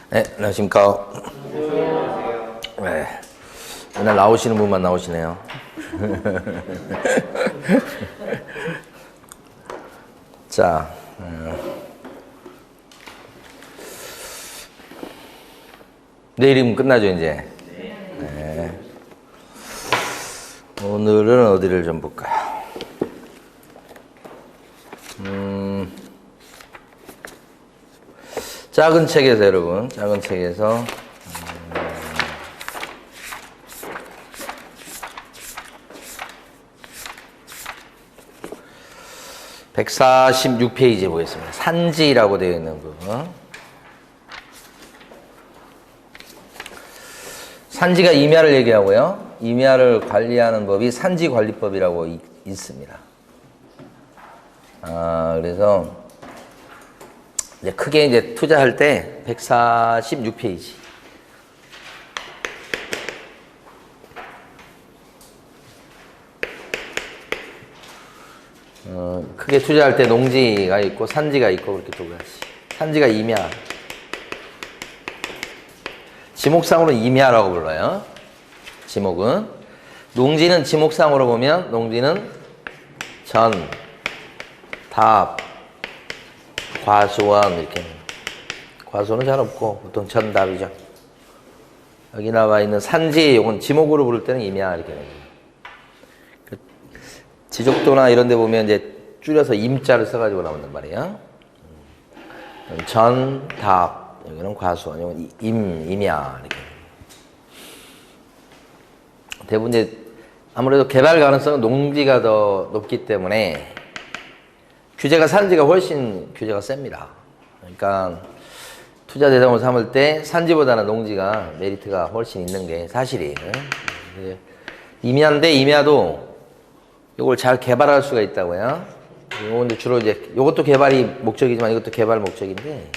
네, 안녕하십니까. 네, 맨날 나오시는 분만 나오시네요. 자, 내일이면 끝나죠, 이제. 네. 오늘은 어디를 좀 볼까요? 작은 책에서 여러분, 작은 책에서 146페이지 보겠습니다. 산지라고 되어 있는 부분. 산지가 임야를 얘기하고요. 임야를 관리하는 법이 산지관리법이라고 있습니다. 그래서 이제 크게 이제 투자할 때 146페이지. 크게 투자할 때 농지가 있고 산지가 있고 그렇게 두 가지. 산지가 임야. 지목상으로는 임야라고 불러요. 지목은. 농지는 지목상으로 보면 농지는 전, 답, 과수원 이렇게. 과수원은 잘 없고 보통 전답이죠. 여기 나와 있는 산지, 이건 지목으로 부를 때는 임야 이렇게 됩니다. 지적도나 이런 데 보면 이제 줄여서 임자를 써가지고 나온단 말이에요. 전, 답, 여기는 과수원, 이건 임야 이렇게. 대부분 이제 아무래도 개발 가능성은 농지가 더 높기 때문에 규제가 산지가 훨씬 규제가 셉니다. 그러니까 투자 대상으로 삼을 때 산지보다는 농지가 메리트가 훨씬 있는 게 사실이에요. 임야인데 임야도 이걸 잘 개발할 수가 있다고요. 이건 주로 이제 이것도 개발이 목적이지만 이것도 개발 목적인데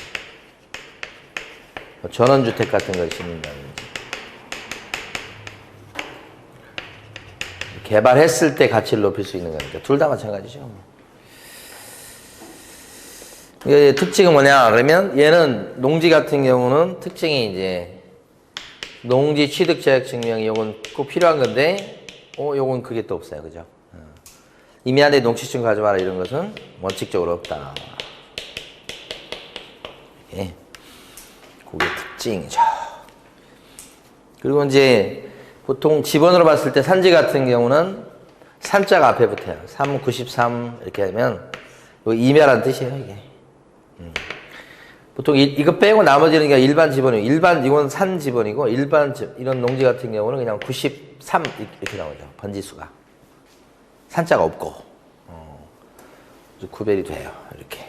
전원주택 같은 걸 짓는다든지 개발했을 때 가치를 높일 수 있는 거니까 둘 다 마찬가지죠. 이게 특징은 뭐냐 그러면 얘는 농지 같은 경우는 특징이 이제 농지 취득 자격 증명이 요건 꼭 필요한 건데 요건 그게 또 없어요. 그죠? 임야내 농지증 가져와라 이런 것은 원칙적으로 없다. 예. 그게 특징이죠. 그리고 이제 보통 지번으로 봤을 때 산지 같은 경우는 산자가 앞에 붙어요. 393 이렇게 하면 임야란 뜻이에요, 이게. 보통 이거 빼고 나머지는 그냥 일반 지번이고, 이건 산 지번이고, 이런 농지 같은 경우는 그냥 93 이렇게 나오죠. 번지수가. 산자가 없고, 구별이 돼요. 이렇게.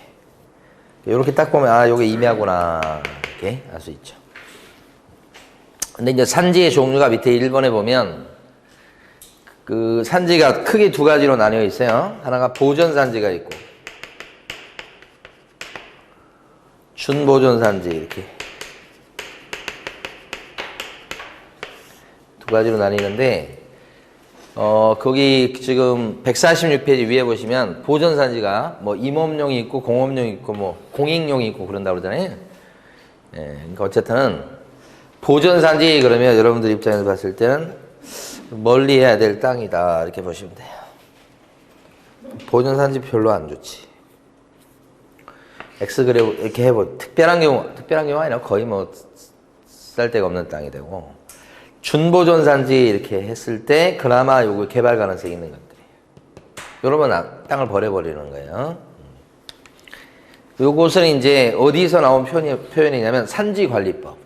이렇게 딱 보면, 요게 임야구나. 이렇게 알 수 있죠. 근데 이제 산지의 종류가 밑에 1번에 보면, 그 산지가 크게 두 가지로 나뉘어 있어요. 하나가 보존산지가 있고, 준보존산지 이렇게 두 가지로 나뉘는데 거기 지금 146페이지 위에 보시면 보존산지가 뭐 임업용이 있고 공업용이 있고 뭐 공익용이 있고 그런다고 그러잖아요. 예, 그러니까 어쨌든 보존산지 그러면 여러분들 입장에서 봤을 때는 멀리 해야 될 땅이다 이렇게 보시면 돼요. 보존산지 별로 안 좋지. X그래프 이렇게 해보 특별한 경우 아니라 거의 뭐 쓸데가 없는 땅이 되고 준보존산지 이렇게 했을 때 그나마 요거 개발 가능성이 있는 것들이에요. 요러면 땅을 버려버리는 거예요. 요것은 이제 어디서 나온 표현이냐면 산지관리법.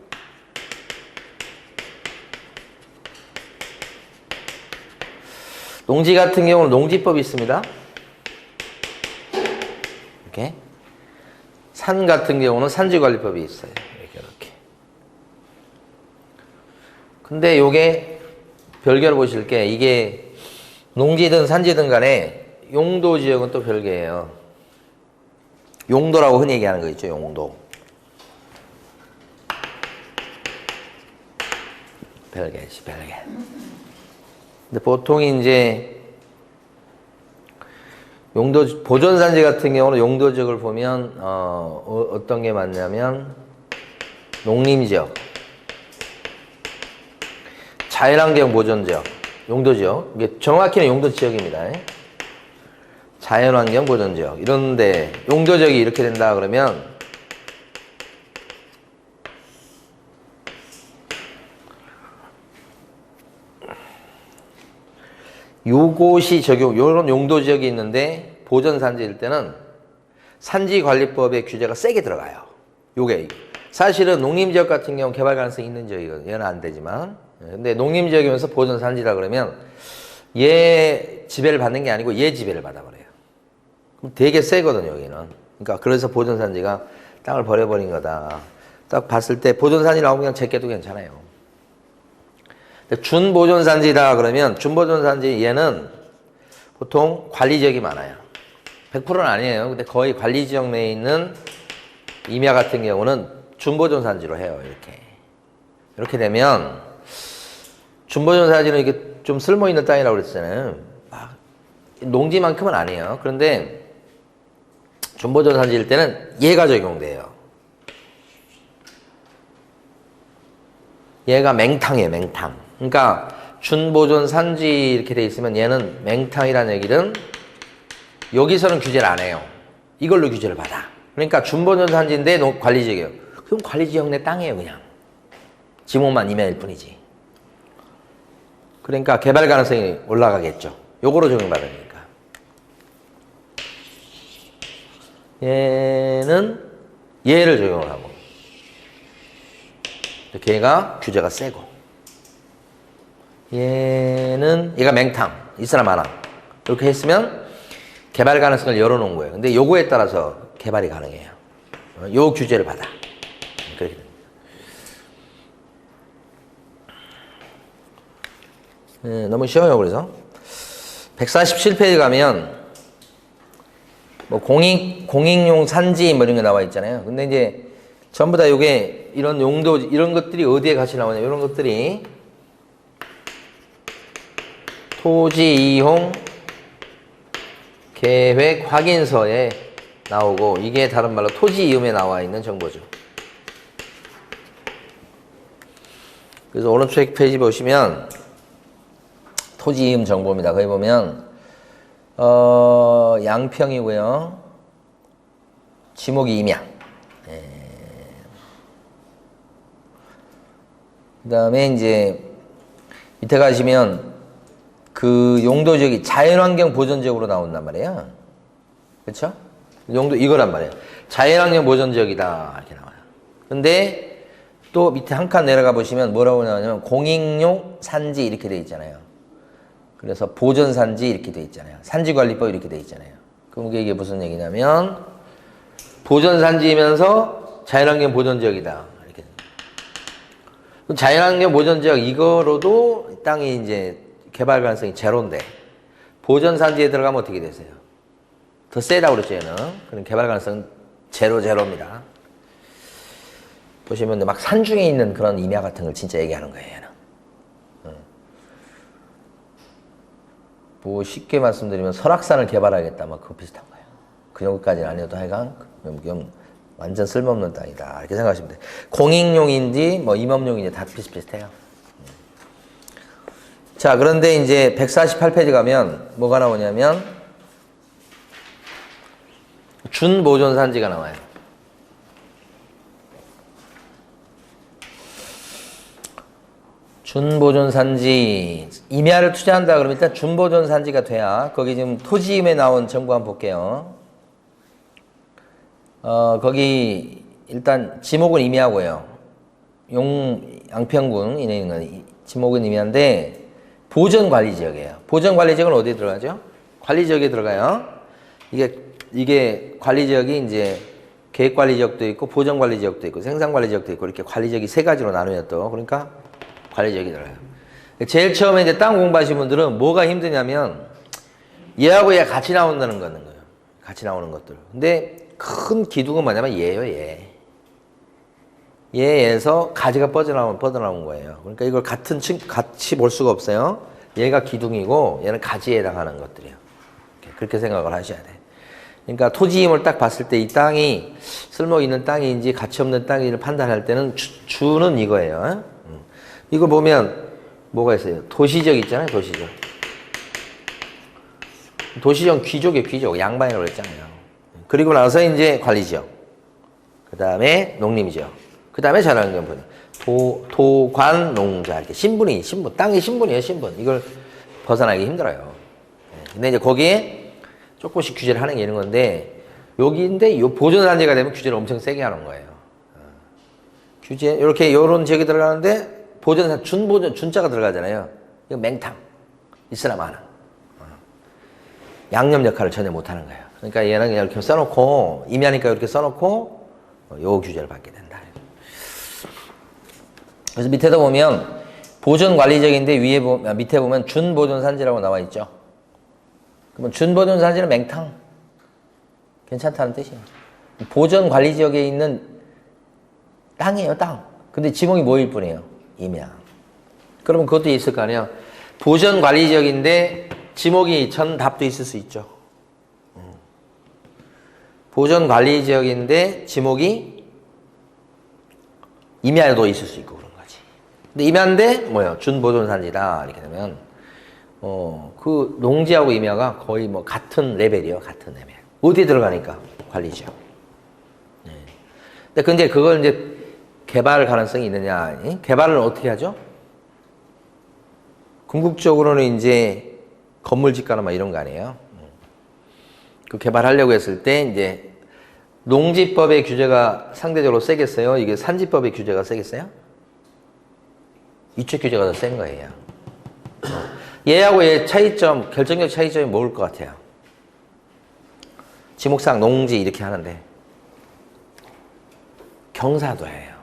농지 같은 경우는 농지법이 있습니다. 이렇게. 산 같은 경우는 산지관리법이 있어요. 이렇게. 근데 요게 별개로 보실 게 이게 농지든 산지든 간에 용도 지역은 또 별개예요. 용도라고 흔히 얘기하는 거 있죠. 용도. 별개지, 별개. 근데 보통 이제 보존산지 같은 경우는 용도지역을 보면 어떤 게 맞냐면 농림지역, 자연환경 보존지역, 용도지역. 이게 정확히는 용도지역입니다. 자연환경 보존지역. 이런데 용도지역이 이렇게 된다 그러면 요것이 요런 용도지역이 있는데 보존산지일 때는 산지관리법의 규제가 세게 들어가요. 요게 사실은 농림지역 같은 경우 개발 가능성이 있는 지역이거든요. 얘는 안 되지만. 근데 농림지역이면서 보존산지라 그러면 얘 지배를 받는 게 아니고 얘 지배를 받아버려요. 그럼 되게 세거든요, 여기는. 그러니까 그래서 보존산지가 땅을 버려버린 거다. 딱 봤을 때 보존산지 나오면 그냥 제껴도 괜찮아요. 준보존산지다 그러면 준보존산지 얘는 보통 관리지역이 많아요. 100%는 아니에요. 근데 거의 관리지역 내에 있는 임야 같은 경우는 준보존산지로 해요. 이렇게 되면 준보존산지는 이게 좀 쓸모있는 땅이라고 그랬잖아요. 농지만큼은 아니에요. 그런데 준보존산지일 때는 얘가 적용돼요. 얘가 맹탕이에요. 맹탕. 그러니까 준보존산지 이렇게 돼 있으면 얘는 맹탕이라는 얘기는 여기서는 규제를 안 해요. 이걸로 규제를 받아. 그러니까 준보존산지인데 관리지역이에요. 그럼 관리지역 내 땅이에요. 그냥 지목만 임야일 뿐이지. 그러니까 개발 가능성이 올라가겠죠. 요거로 적용받으니까. 얘는 얘를 적용을 하고 걔가 규제가 세고 얘가 맹탕 이 사람 하나 이렇게 했으면 개발 가능성을 열어놓은 거예요. 근데 요거에 따라서 개발이 가능해요. 요 규제를 받아. 그렇게 됩니다. 너무 쉬워요. 그래서 147페이지 가면 뭐 공익용 산지 뭐 이런 게 나와 있잖아요. 근데 이제 전부 다 요게 이런 용도 이런 것들이 어디에 같이 나오냐? 이런 것들이 토지 이용 계획 확인서에 나오고 이게 다른 말로 토지 이음에 나와 있는 정보죠. 그래서 오른쪽 페이지 보시면 토지 이음 정보입니다. 거기 보면 양평이고요. 지목이 임야. 그 다음에 이제 밑에 가시면 그 용도 지역이 자연환경 보존지역으로 나온단 말이에요. 그렇죠? 용도 이거란 말이에요. 자연환경 보존지역이다 이렇게 나와요. 근데 또 밑에 한 칸 내려가 보시면 뭐라고 나오냐면 공익용 산지 이렇게 돼 있잖아요. 그래서 보존산지 이렇게 돼 있잖아요. 산지관리법 이렇게 돼 있잖아요. 그럼 이게 무슨 얘기냐면 보존산지이면서 자연환경 보존지역이다. 이렇게. 자연환경 보존지역 이거로도 땅이 이제 개발 가능성이 제로인데 보존산지에 들어가면 어떻게 되세요? 더 세다고 그랬죠, 얘는. 그럼 개발 가능성은 제로입니다. 보시면 막 산중에 있는 그런 임야 같은 걸 진짜 얘기하는 거예요, 얘는. 뭐 쉽게 말씀드리면 설악산을 개발하겠다, 막 그거 비슷한 거예요. 그 정도까지는 아니어도 하여간 완전 쓸모없는 땅이다 이렇게 생각하시면 돼요. 공익용인지 뭐 임업용인지 다 비슷비슷해요. 자, 그런데 이제 148페이지 가면 뭐가 나오냐면 준보존산지가 나와요. 준보존산지 임야를 투자한다 그러면 일단 준보존산지가 돼야 거기 지금 토지임에 나온 정보 한번 볼게요. 거기 일단 지목은 임야고요. 양평군 이내 있는 건 지목은 임야인데 보존관리지역이에요. 보존관리지역은 어디에 들어가죠? 관리지역에 들어가요. 이게 관리지역이 이제 계획관리지역도 있고 보존관리지역도 있고 생산관리지역도 있고 이렇게 관리지역이 세 가지로 나누어요 또. 그러니까 관리지역이 들어가요. 제일 처음에 이제 땅 공부하신 분들은 뭐가 힘드냐면 얘하고 얘가 같이 나온다는 거예요. 같이 나오는 것들. 근데 큰 기둥은 뭐냐면 얘예요, 얘. 얘에서 가지가 뻗어나온 거예요. 그러니까 이걸 같이 볼 수가 없어요. 얘가 기둥이고 얘는 가지에 해당하는 것들이에요. 그렇게 생각을 하셔야 돼. 그러니까 토지임을 딱 봤을 때 이 땅이 쓸모 있는 땅인지 가치 없는 땅인지를 판단할 때는 주는 이거예요. 이거 보면 뭐가 있어요? 도시적 있잖아요. 도시적. 도시적 귀족이에요. 귀족. 양반이라고 그랬잖아요. 그리고 나서 이제 관리지역. 그 다음에 농림지역. 그 다음에 자연환경분. 도관, 농자. 이렇게 신분. 땅이 신분이에요. 신분. 이걸 벗어나기 힘들어요. 근데 이제 거기에 조금씩 규제를 하는 게 있는 건데, 여기인데, 요 보존단지가 되면 규제를 엄청 세게 하는 거예요. 규제, 이렇게, 요런 지역이 들어가는데, 보존산, 준자가 들어가잖아요. 이거 맹탕. 있으나 마나. 양념 역할을 전혀 못 하는 거예요. 그러니까 얘는 그냥 이렇게 써놓고, 임야니까 이렇게 써놓고, 요 규제를 받게 된다. 그래서 밑에도 보면, 보존관리적인데 밑에 보면 준보존산지라고 나와 있죠. 그러면 준보존산지는 맹탕. 괜찮다는 뜻이에요. 보존관리지역에 있는 땅이에요, 땅. 근데 지목이 뭐일 뿐이에요? 임야. 그러면 그것도 있을 거 아니에요? 보존관리지역인데 지목이 전답도 있을 수 있죠. 보존관리지역인데 지목이 임야에도 있을 수 있고 그런 거지. 근데 임야인데 뭐예요? 준보존산지다. 이렇게 되면 그 농지하고 임야가 거의 뭐 같은 레벨이에요. 같은 레벨. 어디에 들어가니까? 관리지역. 네. 근데 그걸 이제 개발 가능성이 있느냐? 개발을 어떻게 하죠? 궁극적으로는 이제 건물 짓거나 막 이런 거 아니에요. 그 개발하려고 했을 때 이제 농지법의 규제가 상대적으로 세겠어요? 이게 산지법의 규제가 세겠어요? 이쪽 규제가 더 센 거예요. 얘하고 얘 차이점, 결정적 차이점이 뭐일 것 같아요? 지목상 농지 이렇게 하는데 경사도예요.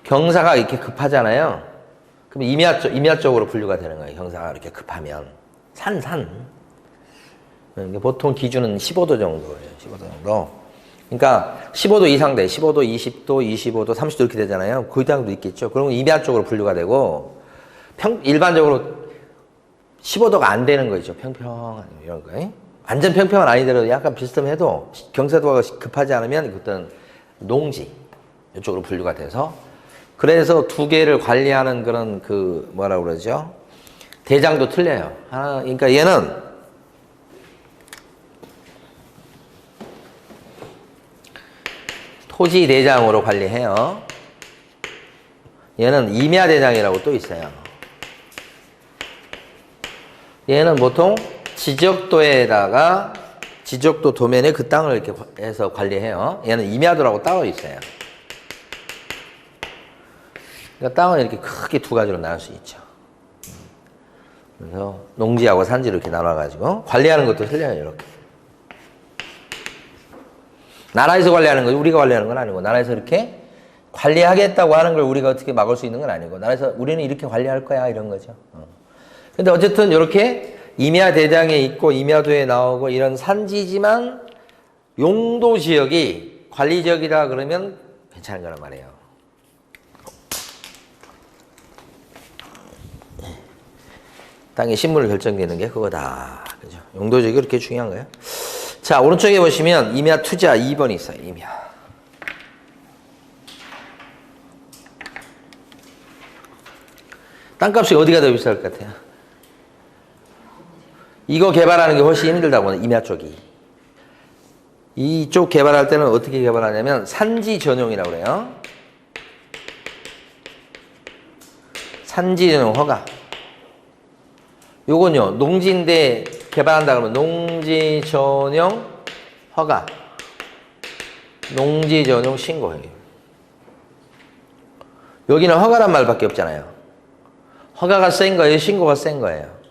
경사가 이렇게 급하잖아요. 그럼 임야 쪽으로 분류가 되는 거예요. 경사가 이렇게 급하면. 산. 보통 기준은 15도 정도예요. 15도 정도. 그러니까 15도 이상 돼. 15도, 20도, 25도, 30도 이렇게 되잖아요. 그 이상도 있겠죠. 그러면 임야 쪽으로 분류가 되고 일반적으로 15도가 안 되는 거죠. 평평한 이런 거. 완전 평평은 아니더라도 약간 비슷해도 경사도가 급하지 않으면 그때는 농지 이쪽으로 분류가 돼서 그래서 두 개를 관리하는 그런 그 뭐라고 그러죠? 대장도 틀려요. 그러니까 얘는 토지 대장으로 관리해요. 얘는 임야 대장이라고 또 있어요. 얘는 보통 지적도에다가 지적도 도면에 그 땅을 이렇게 해서 관리해요. 얘는 임야도라고 따로 있어요. 그러니까 땅을 이렇게 크게 두 가지로 나눌 수 있죠. 그래서 농지하고 산지로 이렇게 나눠가지고 관리하는 것도 틀려요. 이렇게. 나라에서 관리하는 거 우리가 관리하는 건 아니고 나라에서 이렇게 관리하겠다고 하는 걸 우리가 어떻게 막을 수 있는 건 아니고 나라에서 우리는 이렇게 관리할 거야 이런 거죠. 근데 어쨌든 이렇게 임야 대장에 있고 임야도에 나오고 이런 산지지만 용도 지역이 관리 지역이다 그러면 괜찮은 거란 말이에요. 땅의 신분을 결정되는 게 그거다. 그죠? 용도 지역이 그렇게 중요한 거예요. 자, 오른쪽에 보시면 임야 투자 2번이 있어요. 임야. 땅값이 어디가 더 비쌀 것 같아요? 이거 개발하는 게 훨씬 힘들다고 임야 쪽이. 이쪽 개발할 때는 어떻게 개발하냐면 산지 전용이라고 그래요. 산지 전용 허가. 요건요. 농지인데 개발한다 그러면 농지 전용 허가. 농지 전용 신고해요. 여기는 허가란 말밖에 없잖아요. 허가가 센 거예요? 신고가 센 거예요?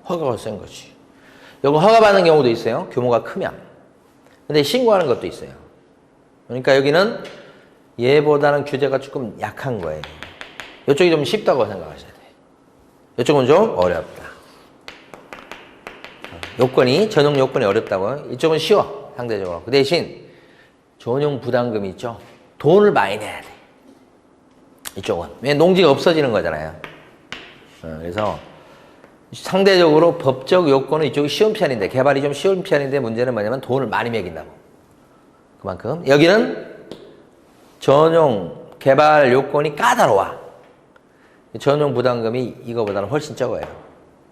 허가가 센 거지. 요거 허가 받는 경우도 있어요. 규모가 크면. 근데 신고하는 것도 있어요. 그러니까 여기는 얘보다는 규제가 조금 약한 거예요. 이쪽이 좀 쉽다고 생각하셔야 돼요. 이쪽은 좀 어렵다. 요건이, 전용 요건이 어렵다고요. 이쪽은 쉬워, 상대적으로. 그 대신 전용 부담금이 있죠. 돈을 많이 내야 돼. 이쪽은. 왜 농지가 없어지는 거잖아요. 그래서 상대적으로 법적 요건은 이쪽이 쉬운 편인데, 개발이 좀 쉬운 편인데, 문제는 뭐냐면 돈을 많이 매긴다고. 그만큼. 여기는 전용 개발 요건이 까다로워. 전용 부담금이 이거보다는 훨씬 적어요.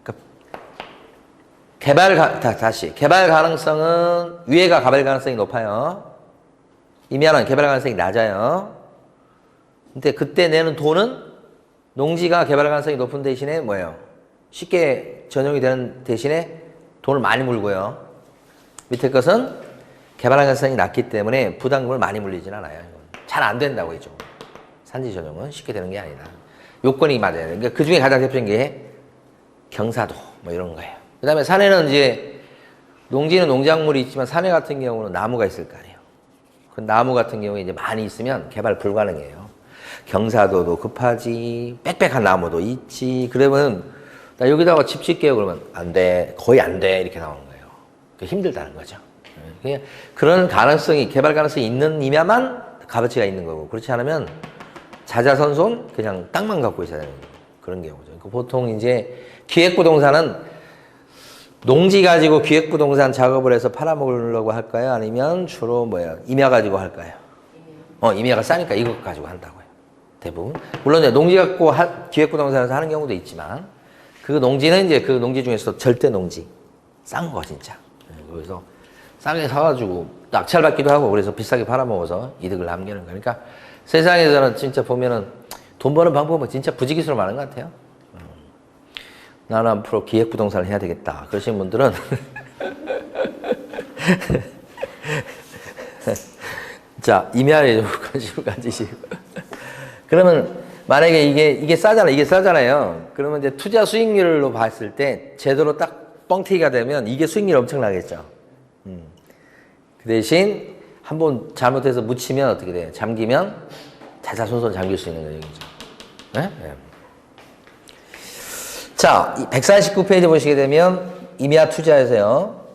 그러니까 개발 가능성은, 위에가 개발 가능성이 높아요. 임야는 개발 가능성이 낮아요. 근데 그때 내는 돈은 농지가 개발 가능성이 높은 대신에 뭐예요? 쉽게 전용이 되는 대신에 돈을 많이 물고요. 밑에 것은 개발 가능성이 낮기 때문에 부담금을 많이 물리진 않아요. 잘 안 된다고 했죠. 산지 전용은 쉽게 되는 게 아니다. 요건이 맞아야 돼요. 그러니까 그 중에 가장 대표적인 게 경사도 뭐 이런 거예요. 그 다음에 산에는 이제 농지는 농작물이 있지만 산에 같은 경우는 나무가 있을 거 아니에요. 그 나무 같은 경우에 이제 많이 있으면 개발 불가능해요. 경사도도 급하지, 빽빽한 나무도 있지. 그러면 나 여기다가 집 짓게요. 그러면 안 돼. 거의 안 돼. 이렇게 나오는 거예요. 힘들다는 거죠. 그냥 그런 가능성이, 개발 가능성이 있는 임야만 값어치가 있는 거고, 그렇지 않으면 자자손손 그냥 땅만 갖고 있어야 되는 그런 경우죠. 보통 이제 기획부동산은 농지 가지고 기획부동산 작업을 해서 팔아먹으려고 할까요? 아니면 주로 임야 가지고 할까요? 임야가 싸니까 이거 가지고 한다고요. 대부분. 물론 이제 농지 갖고 기획부동산에서 하는 경우도 있지만, 그 농지는 이제 그 농지 중에서 절대 농지. 싼 거, 진짜. 그래서 싸게 사가지고 낙찰받기도 하고, 그래서 비싸게 팔아먹어서 이득을 남기는 거니까, 세상에서는 진짜 보면은 돈 버는 방법은 진짜 부지기수로 많은 것 같아요. 나는 앞으로 기획부동산을 해야 되겠다. 그러신 분들은 자, 임야에 관심을 가지시고. 그러면 만약에 이게 싸잖아요. 그러면 이제 투자 수익률로 봤을 때 제대로 딱 뻥튀기가 되면 이게 수익률이 엄청나겠죠. 그 대신 한번 잘못해서 묻히면 어떻게 돼요? 잠기면 자자손손 잠길 수 있는 거죠. 네? 네. 자, 149페이지 보시게 되면 임야 투자에서요.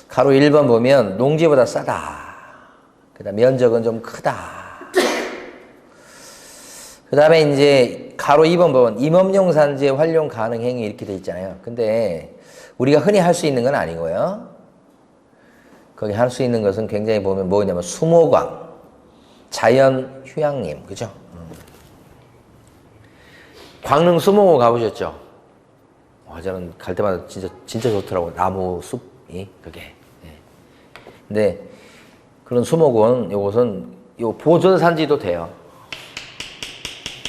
가로 1번 보면 농지보다 싸다. 그 다음 면적은 좀 크다. 그 다음에 이제 가로 2번 보면 임업용 산지의 활용 가능 행위 이렇게 돼 있잖아요. 근데 우리가 흔히 할 수 있는 건 아니고요. 거기 할 수 있는 것은 굉장히 보면 뭐냐면 수목광, 자연 휴양림, 그죠? 광릉 수목원 가보셨죠? 저는 갈 때마다 진짜 좋더라고요. 나무 숲이, 그게. 근데 그런 수목원, 요것은 요 보존산지도 돼요.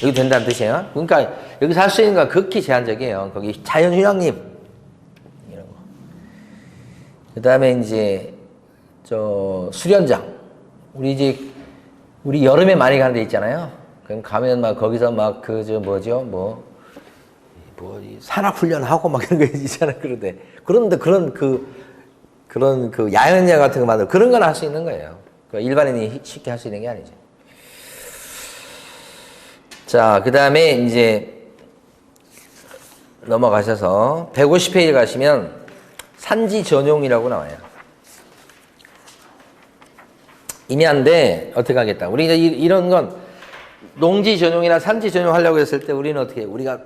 여기 된다는 뜻이에요. 그러니까 여기서 할 수 있는 건 극히 제한적이에요. 거기 자연 휴양림, 이런 거. 그 다음에 이제, 수련장. 우리 여름에 많이 가는 데 있잖아요. 그럼 가면 막 거기서 막 산악훈련하고 막 이런 거 있잖아요. 그런데 그런 야영장 같은 거 만들고 그런 건 할 수 있는 거예요. 일반인이 쉽게 할 수 있는 게 아니죠. 자, 그 다음에 이제 넘어가셔서 150페이지 가시면 산지 전용이라고 나와요. 임야인데 어떻게 하겠다. 우리 이제 이런 건 농지 전용이나 산지 전용 하려고 했을 때 우리는 어떻게 해요? 우리가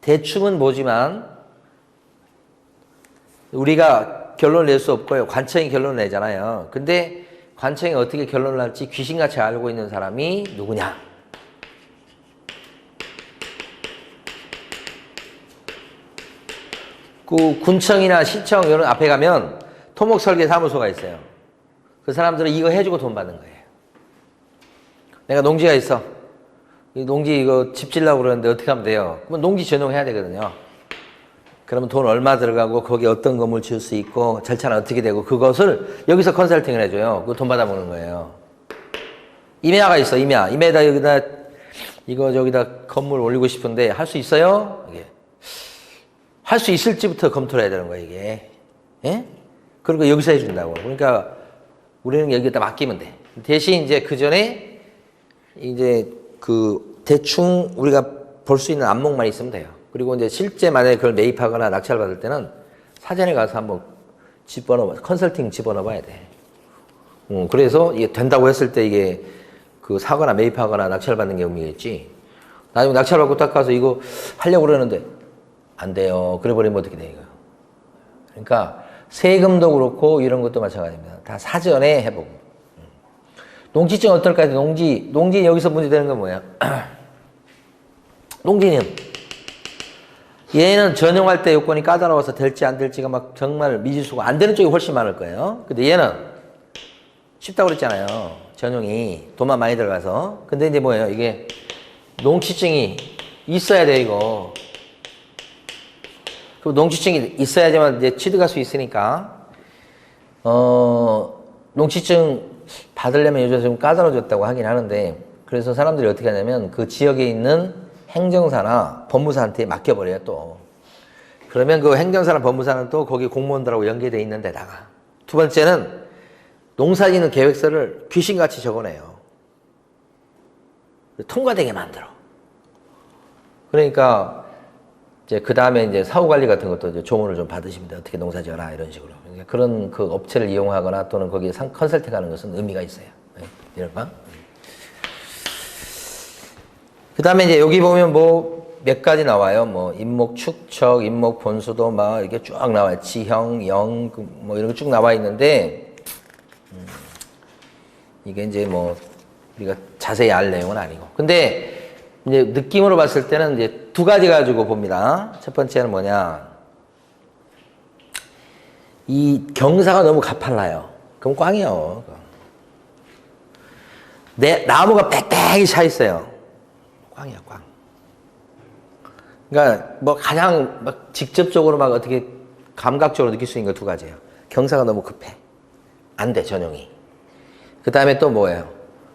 대충은 보지만 우리가 결론을 낼 수 없고요. 관청이 결론을 내잖아요. 근데 관청이 어떻게 결론을 날지 귀신같이 알고 있는 사람이 누구냐? 그 군청이나 시청 이런 앞에 가면 토목설계사무소가 있어요. 그 사람들은 이거 해주고 돈 받는 거예요. 내가 농지가 있어. 이 농지 이거 집 지으려고 그러는데 어떻게 하면 돼요? 그러면 농지 전용해야 되거든요. 그러면 돈 얼마 들어가고 거기 어떤 건물 지을 수 있고 절차는 어떻게 되고 그것을 여기서 컨설팅을 해줘요. 그거 돈 받아먹는 거예요. 임야가 있어, 임야. 임야에다 여기다 저기다 건물 올리고 싶은데 할 수 있어요? 이게. 할 수 있을지부터 검토를 해야 되는 거예요, 이게. 예? 그리고 여기서 해준다고. 그러니까 우리는 여기다 맡기면 돼. 대신 이제 그 전에 이제 대충 우리가 볼 수 있는 안목만 있으면 돼요. 그리고 이제 실제 만약에 그걸 매입하거나 낙찰 받을 때는 사전에 가서 한번 컨설팅 집어넣어 봐야 돼. 그래서 이게 된다고 했을 때 이게 사거나 매입하거나 낙찰 받는 경우겠지. 나중에 낙찰 받고 딱 가서 이거 하려고 그러는데 안 돼요. 그래 버리면 어떻게 돼요? 그러니까 세금도 그렇고 이런 것도 마찬가지입니다. 다 사전에 해보고. 농지증 어떨까 해서 농지 여기서 문제되는 건 뭐야? 농지는 얘는 전용할 때 요건이 까다로워서 될지 안 될지가 막 정말 미지수가 안 되는 쪽이 훨씬 많을 거예요. 근데 얘는 쉽다고 그랬잖아요. 전용이 돈만 많이 들어가서. 근데 이제 뭐예요? 이게 농지증이 있어야 돼 이거. 그 농지증이 있어야지만 이제 취득할 수 있으니까 농지증 받으려면 요즘 좀 까다로워졌다고 하긴 하는데 그래서 사람들이 어떻게 하냐면 그 지역에 있는 행정사나 법무사한테 맡겨버려요 또. 그러면 그 행정사나 법무사는 또 거기 공무원들하고 연계되어 있는 데다가 두 번째는 농사짓는 계획서를 귀신같이 적어내요. 통과되게 만들어. 그러니까 이제 그 다음에 이제 사후관리 같은 것도 이제 조언을 좀 받으십니다. 어떻게 농사 지어라 이런 식으로. 그러니까 그런 그 업체를 이용하거나 또는 거기에 컨설팅하는 것은 의미가 있어요. 이런 거. 그 다음에 이제 여기 보면 뭐 몇 가지 나와요. 뭐 임목 축척, 임목 본수도 막 이렇게 쭉 나와요. 지형, 영, 뭐 이런 거 쭉 나와 있는데 이게 이제 뭐 우리가 자세히 알 내용은 아니고. 근데 이제 느낌으로 봤을 때는 이제 두 가지 가지고 봅니다. 첫 번째는 뭐냐. 이 경사가 너무 가팔라요. 그럼 꽝이요. 나무가 빽빽이 차 있어요. 꽝이야, 꽝. 그러니까 뭐 가장 막 직접적으로 막 어떻게 감각적으로 느낄 수 있는 거 두 가지예요. 경사가 너무 급해. 안 돼, 전용이. 그 다음에 또 뭐예요?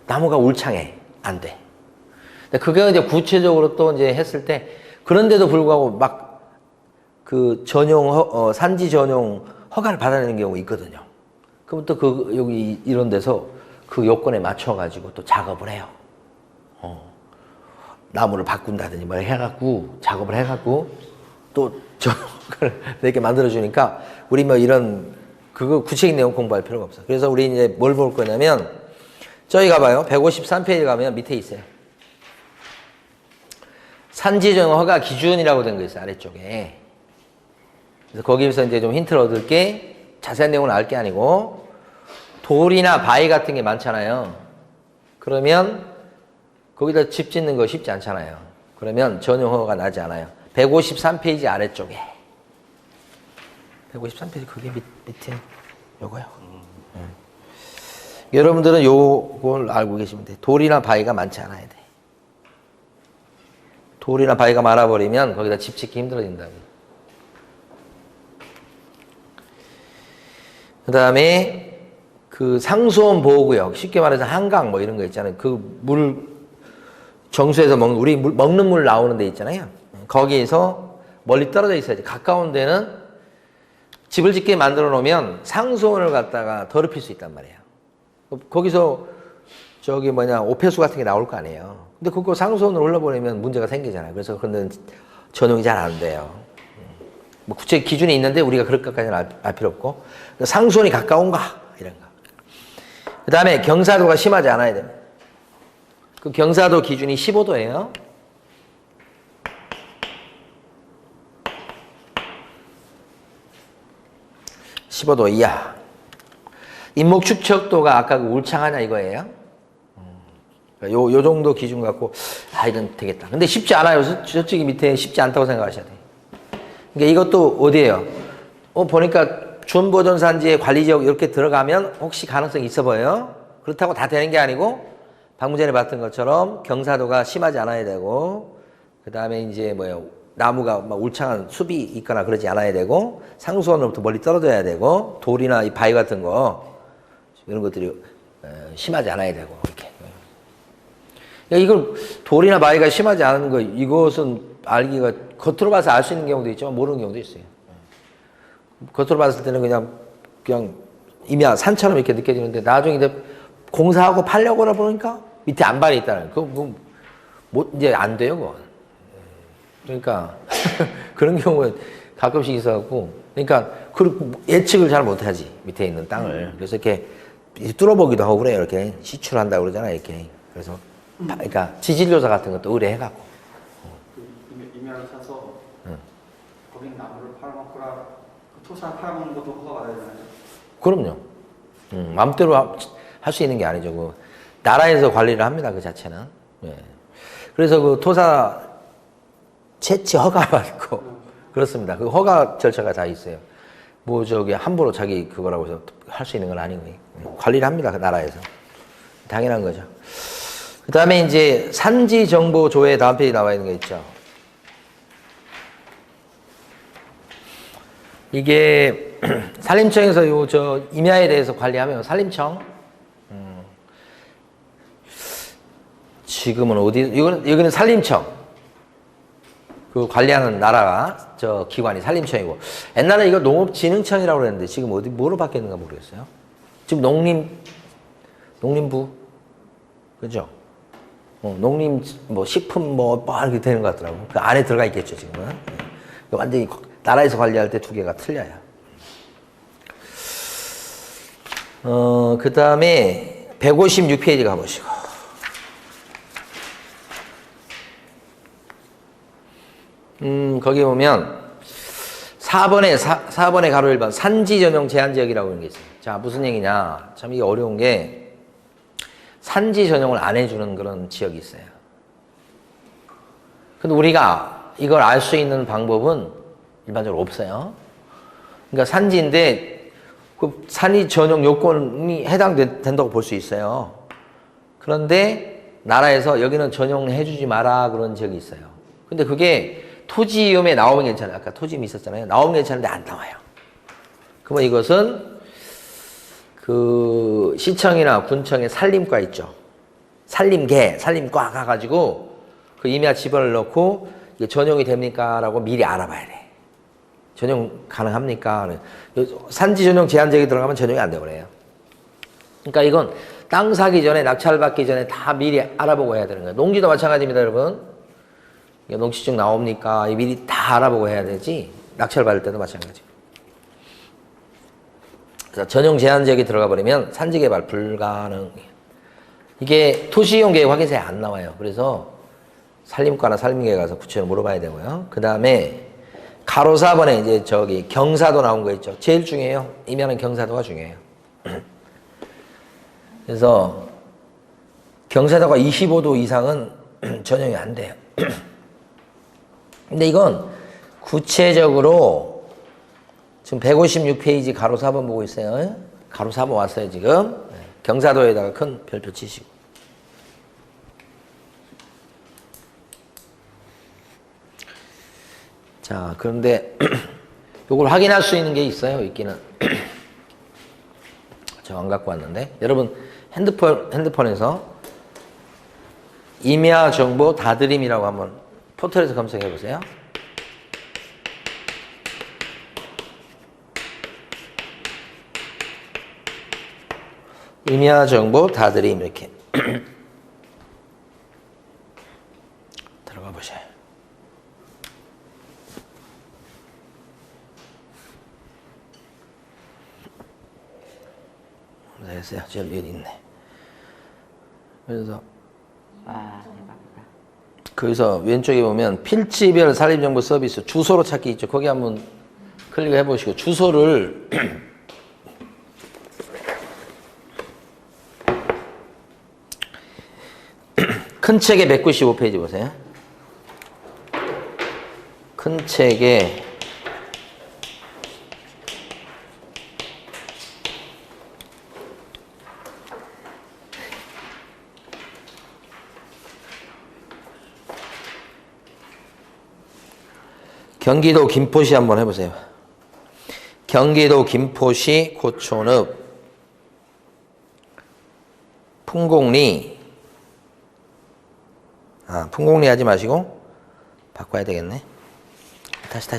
나무가 울창해. 안 돼. 근데 그게 이제 구체적으로 또 이제 했을 때 그런데도 불구하고 막 그 전용, 산지 전용 허가를 받아내는 경우가 있거든요. 그럼 또 그, 여기 이런 데서 그 요건에 맞춰가지고 또 작업을 해요. 나무를 바꾼다든지 뭘 해갖고, 작업을 해갖고, 또 전용을 이렇게 만들어주니까 우리 뭐 이런, 그거 구체적인 내용 공부할 필요가 없어. 그래서 우리 이제 뭘 볼 거냐면, 저기 가봐요. 153페이지 가면 밑에 있어요. 산지전용 허가 기준이라고 된 거 있어요. 아래쪽에. 그래서 거기서 이제 좀 힌트를 얻을 게 자세한 내용은 알 게 아니고 돌이나 바위 같은 게 많잖아요. 그러면 거기다 집 짓는 거 쉽지 않잖아요. 그러면 전용 허가가 나지 않아요. 153페이지 아래쪽에. 153페이지 거기 밑에 요거요. 여러분들은 요걸 알고 계시면 돼요. 돌이나 바위가 많지 않아야 돼. 돌이나 바위가 많아버리면 거기다 집 짓기 힘들어진다고. 그 다음에 그 상수원 보호구역, 쉽게 말해서 한강 뭐 이런 거 있잖아요. 그 물, 정수에서 우리 먹는 물 나오는 데 있잖아요. 거기에서 멀리 떨어져 있어야지. 가까운 데는 집을 짓게 만들어 놓으면 상수원을 갖다가 더럽힐 수 있단 말이에요. 거기서 저기 뭐냐, 오폐수 같은 게 나올 거 아니에요. 근데 그거 상수원으로 흘러버리면 문제가 생기잖아요. 그래서 그런 데는 전용이 잘 안 돼요. 뭐 구체 기준이 있는데 우리가 그럴 것까지는 알 필요 없고. 상수원이 가까운가? 이런 거. 그 다음에 경사도가 심하지 않아야 됩니다. 그 경사도 기준이 15도예요. (15도) 이하. 임목 축척도가 아까 그 울창하냐 이거예요. 요 정도 기준 갖고 이건 되겠다. 근데 쉽지 않아요. 저쪽이 밑에 쉽지 않다고 생각하셔야 돼요. 그러니까 이것도 어디예요? 보니까 준보존산지의 관리지역 이렇게 들어가면 혹시 가능성이 있어 보여요. 그렇다고 다 되는 게 아니고 방금 전에 봤던 것처럼 경사도가 심하지 않아야 되고 그 다음에 이제 뭐예요? 나무가 막 울창한 숲이 있거나 그러지 않아야 되고 상수원으로부터 멀리 떨어져야 되고 돌이나 이 바위 같은 거 이런 것들이 심하지 않아야 되고 이렇게. 이걸 돌이나 바위가 심하지 않은 거 이것은 알기가 겉으로 봐서 알 수 있는 경우도 있지만 모르는 경우도 있어요. 겉으로 봤을 때는 그냥 이미 산처럼 이렇게 느껴지는데 나중에 이제 공사하고 팔려고 보니까 밑에 안반이 있다는 그거 뭐 이제 안 돼요, 그건. 그러니까 그런 경우에 가끔씩 있어갖고 그러니까 예측을 잘 못하지 밑에 있는 땅을. 그래서 이렇게 뚫어보기도 하고 그래요. 이렇게 시출한다고 그러잖아요, 이렇게. 그래서 그러니까 지질조사 같은 것도 의뢰해갖고. 임야를 사서 토사 팔아먹는 것도 허가가 받아야 되나요? 그럼요. 마음대로 할 수 있는 게 아니죠. 그 나라에서 관리를 합니다. 그 자체는. 예. 그래서 그 토사 채취 허가 받고 그렇습니다. 그 허가 절차가 다 있어요. 뭐 저기 함부로 자기 그거라고 해서 할 수 있는 건 아니고요. 관리를 합니다. 그 나라에서. 당연한 거죠. 그 다음에 이제 산지 정보 조회 다음 페이지 나와 있는 게 있죠. 이게 산림청에서 요 저 임야에 대해서 관리하면 산림청 지금은 어디 여기는 산림청 그 관리하는 나라가 저 기관이 산림청이고 옛날에 이거 농업진흥청이라고 그랬는데 지금 어디 뭐로 바뀌었는가 모르겠어요. 지금 농림부 그죠? 농림 뭐 식품 뭐 이렇게 되는 것 같더라고. 그 안에 들어가 있겠죠 지금은. 완전히 나라에서 관리할 때 두 개가 틀려요. 그 다음에 156페이지 가보시고. 거기 보면 4번에 가로 1번 산지 전용 제한 지역이라고 하는 게 있어요. 자, 무슨 얘기냐. 참 이게 어려운 게 산지 전용을 안 해주는 그런 지역이 있어요. 근데 우리가 이걸 알 수 있는 방법은 일반적으로 없어요. 그러니까 산지인데 그 산지 전용 요건이 해당된다고 볼 수 있어요. 그런데 나라에서 여기는 전용해주지 마라 그런 지역이 있어요. 근데 그게 토지위험에 나오면 괜찮아요. 아까 토지위험 있었잖아요. 나오면 괜찮은데 안 나와요. 그러면 이것은 그 시청이나 군청의 산림과 있죠. 산림계, 산림과 가가지고 그 임야 지번을 넣고 이게 전용이 됩니까? 라고 미리 알아봐야 돼. 전용 가능합니까? 산지 전용 제한지역에 들어가면 전용이 안 되고 그래요. 그러니까 이건 땅 사기 전에 낙찰받기 전에 다 미리 알아보고 해야 되는 거예요. 농지도 마찬가지입니다, 여러분. 농지증 나옵니까? 미리 다 알아보고 해야 되지. 낙찰받을 때도 마찬가지. 그래서 전용 제한지역에 들어가 버리면 산지개발 불가능. 이게 토지이용계획 확인서에 안 나와요. 그래서 산림과나 산림계에 가서 구체적으로 물어봐야 되고요. 그 다음에 가로 4번에 이제 저기 경사도 나온 거 있죠. 제일 중요해요. 임야는 경사도가 중요해요. 그래서 경사도가 25도 이상은 전용이 안 돼요. 근데 이건 구체적으로 지금 156페이지 가로 4번 보고 있어요. 가로 4번 왔어요, 지금. 경사도에다가 큰 별표 치시고. 자, 그런데 이걸 확인할 수 있는 게 있어요, 있기는. 저 안 갖고 왔는데. 여러분, 핸드폰에서 임야 정보 다드림이라고 한번 포털에서 검색해 보세요. 임야 정보 다드림 이렇게 들어가 보세요. 됐어요. 지금 여기 있네. 그래서 거기서 왼쪽에 보면 필지별 산림정보 서비스 주소로 찾기 있죠. 거기 한번 클릭해 보시고 주소를 큰 책의 195페이지 보세요. 큰 책에 경기도 김포시 한번 해보세요. 경기도 김포시 고촌읍 풍곡리 풍곡리 하지 마시고 바꿔야 되겠네. 다시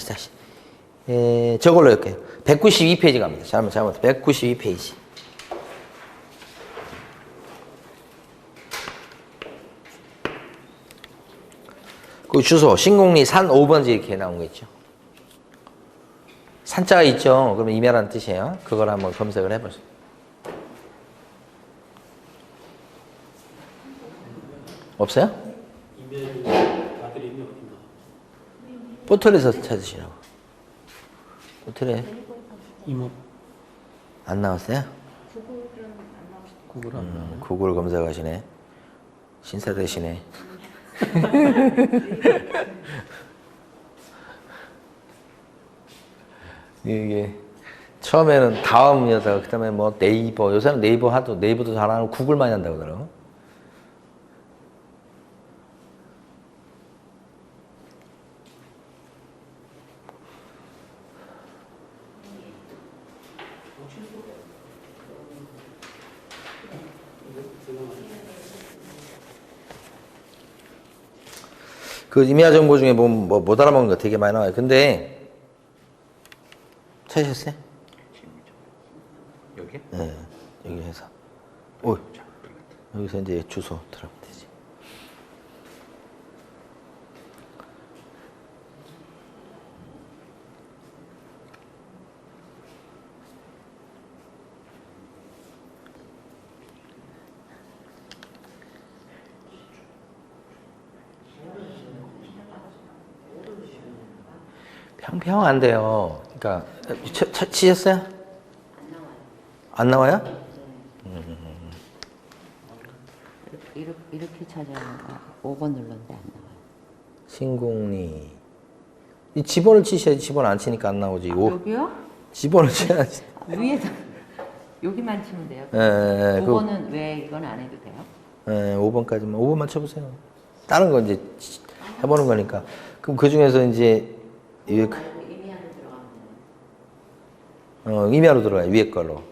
저걸로 할게요. 192페이지 갑니다. 잘못 192페이지. 그 주소 신곡리 산 5번지 이렇게 나온 거 있죠. 산자가 있죠. 그러면 임야라는 뜻이에요. 그걸 한번 검색을 해보세요. 없어요? 포털에서 찾으시라고. 포털에 이모 안 나왔어요? 구글 안 나와요. 구글 검색하시네. 신사 되시네. 이게 처음에는 다음이었다가 그다음에 뭐 네이버, 요새는 네이버 하도 네이버도 잘 안 하고 구글 많이 한다고 그러더라고. 그 임야 정보 중에 보면 뭐 못 알아먹는 거 되게 많이 나와요. 근데 찾으셨어요? 여기? 네, 여기 해서. 오, 여기서 이제 주소 들어가면 되지. 평평 안 돼요. 그러니까 치셨어요? 안 나와요? 이렇게 찾아가 5번 눌렀는데 안 나와요. 신공리. 이 지번을 치셔야지. 지번 안 치니까 안 나오지. 여기요? 지번을 쳐야지. 위에다 여기만 치면 돼요. 예, 5번은 왜 이건 안 해도 돼요? 5번까지만. 5번만 쳐보세요. 다른 건 이제 해보는 거니까. 그럼 그 중에서 이제 이미 안에 들어가면 돼요. 임야로 들어가요. 위에 걸로.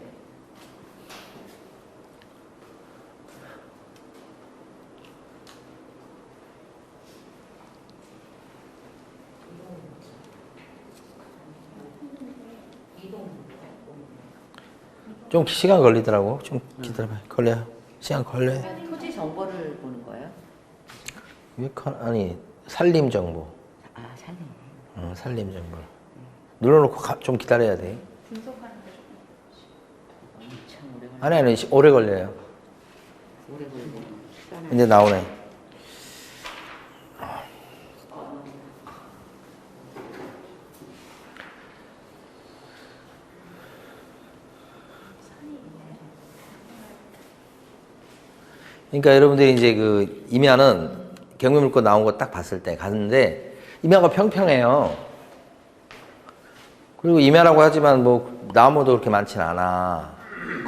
좀 시간 걸리더라고. 좀 기다려봐요. 걸려요. 시간 걸려요. 토지 정보를 보는 거예요? 아니, 산림 정보. 아, 살림. 산림 정보. 눌러놓고 좀 기다려야 돼. 엄청 오래 걸려. 아니, 오래 걸려요. 오래 걸리고 시간을. 이제 나오네. 그러니까 여러분들이 이제 그 임야는 경매물건 나온 거 딱 봤을 때 갔는데 임야가 평평해요. 그리고 임야라고 하지만 뭐 나무도 그렇게 많지는 않아.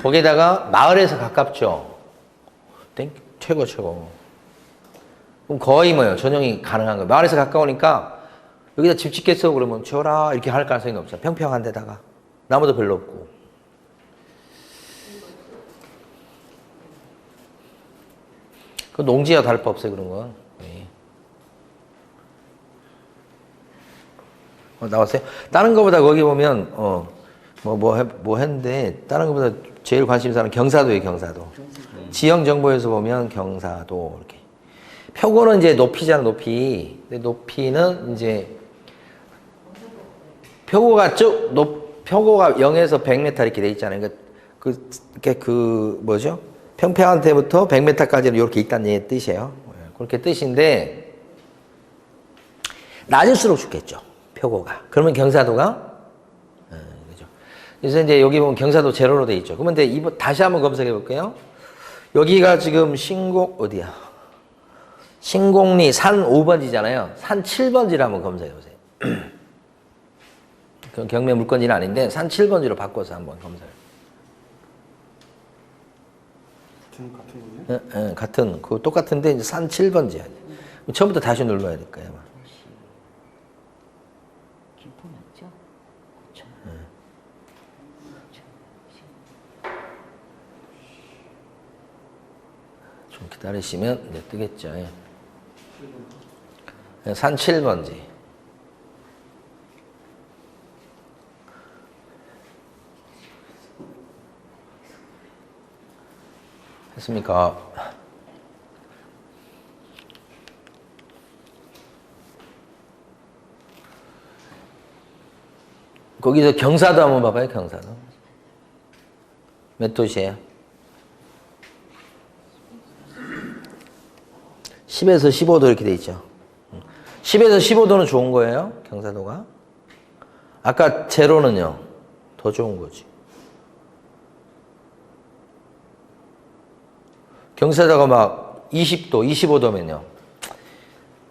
거기에다가 마을에서 가깝죠. 최고 최고. 그럼 거의 뭐예요? 전용이 가능한 거예요. 마을에서 가까우니까 여기다 집 짓겠어 그러면 지어라 이렇게 할 가능성이 없어요. 평평한 데다가 나무도 별로 없고. 그 농지와 다를 바 없어요, 그런 건. 네. 나왔어요? 다른 거보다 거기 보면, 뭐 했는데, 다른 거보다 제일 관심사는 경사도예요, 경사도. 지형 정보에서 보면 경사도, 이렇게. 표고는 이제 높이잖아, 높이. 근데 높이는 이제, 표고가 표고가 0에서 100m 이렇게 돼 있잖아요. 뭐죠? 평평한 데부터 100m까지는 이렇게 있다는 뜻이에요. 그렇게 뜻인데 낮을수록 좋겠죠. 표고가. 그러면 경사도가 그죠. 그래서 이제 여기 보면 경사도 제로로 돼 있죠. 그러면 이제 다시 한번 검색해 볼게요. 여기가 지금 어디야? 신공리 산 5번지잖아요. 산 7번지를 한번 검색해 보세요. 그 경매 물건지는 아닌데 산 7번지로 바꿔서 한번 검색해. 같은 거예요? 같은, 똑같은데, 이제 산 7번지야. 처음부터 다시 눌러야 될 거야, 아마. 김포 맞죠? 그쵸. 좀 기다리시면 이제 뜨겠죠. 예. 산 7번지. 했습니까? 거기서 경사도 한번 봐봐요, 경사도. 몇 도시예요? 10에서 15도 이렇게 돼 있죠. 10에서 15도는 좋은 거예요, 경사도가. 아까 제로는요, 더 좋은 거지. 경사자가 막 20도, 25도면요.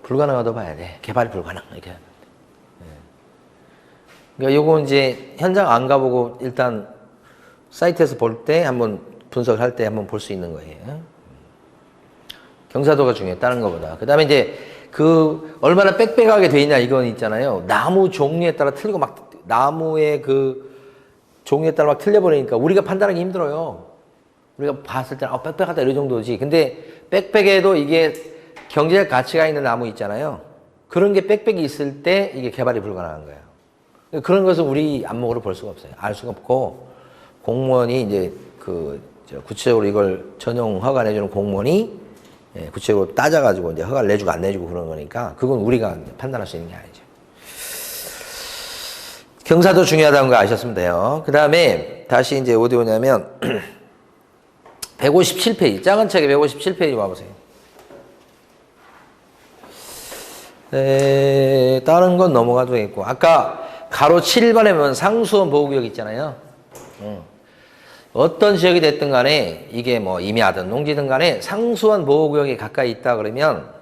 불가능하다고 봐야 돼. 개발이 불가능. 이렇게. 그러니까 요거 이제 현장 안 가보고 일단 사이트에서 볼 때 한번 분석을 할 때 한번 볼 수 있는 거예요. 경사도가 중요해. 다른 거보다. 그 다음에 이제 그 얼마나 빽빽하게 돼 있냐 이건 있잖아요. 나무 종류에 따라 틀리고 막 나무의 그 종류에 따라 막 틀려버리니까 우리가 판단하기 힘들어요. 우리가 봤을 때 빽빽하다 이런 정도지. 근데 빽빽해도 이게 경제적 가치가 있는 나무 있잖아요. 그런 게 빽빽이 있을 때 이게 개발이 불가능한 거예요. 그런 것은 우리 안목으로 볼 수가 없어요. 알 수가 없고 공무원이 이제 구체적으로 이걸 전용 허가 내주는 공무원이 구체적으로 따져가지고 이제 허가를 내주고 안 내주고 그런 거니까 그건 우리가 판단할 수 있는 게 아니죠. 경사도 중요하다는 거 아셨으면 돼요. 그 다음에 다시 이제 어디 오냐면 157페이지 작은 책에 157페이지 와보세요. 네, 다른 건 넘어가도 되겠고 아까 가로 7번에 보면 상수원 보호구역 있잖아요. 어떤 지역이 됐든 간에 이게 뭐 임야든 농지든 간에 상수원 보호구역에 가까이 있다 그러면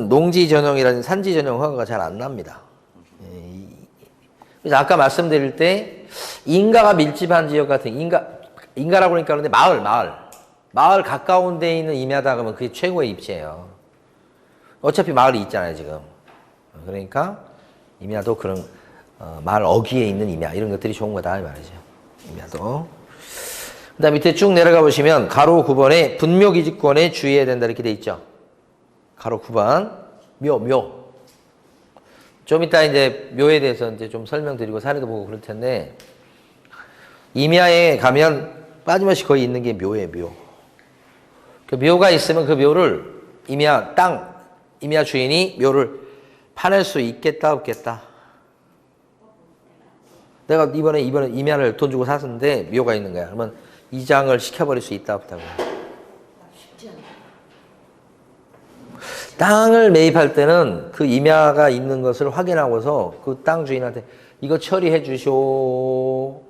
농지 전용이라든지 산지 전용 허가가 잘 안 납니다. 그래서 아까 말씀드릴 때 인가가 밀집한 지역 같은 인가라고 그러니까 그런데 마을 가까운 데에 있는 임야다 그러면 그게 최고의 입지예요. 어차피 마을이 있잖아요 지금. 그러니까 임야도 그런 마을 어귀에 있는 임야 이런 것들이 좋은 거다 이 말이죠. 임야도. 그 다음 밑에 쭉 내려가 보시면 가로 9번에 분묘기지권에 주의해야 된다 이렇게 돼 있죠. 가로 9번 묘. 좀 이따 이제 묘에 대해서 이제 좀 설명드리고 사례도 보고 그럴 텐데 임야에 가면 빠짐없이 거의 있는 게 묘예요. 묘. 그 묘가 있으면 그 묘를 임야 주인이 묘를 파낼 수 있겠다 없겠다. 내가 이번에 임야를 돈 주고 샀는데 묘가 있는 거야. 그러면 이장을 시켜버릴 수 있다 없다고. 땅을 매입할 때는 그 임야가 있는 것을 확인하고서 그 땅 주인한테 이거 처리해 주쇼.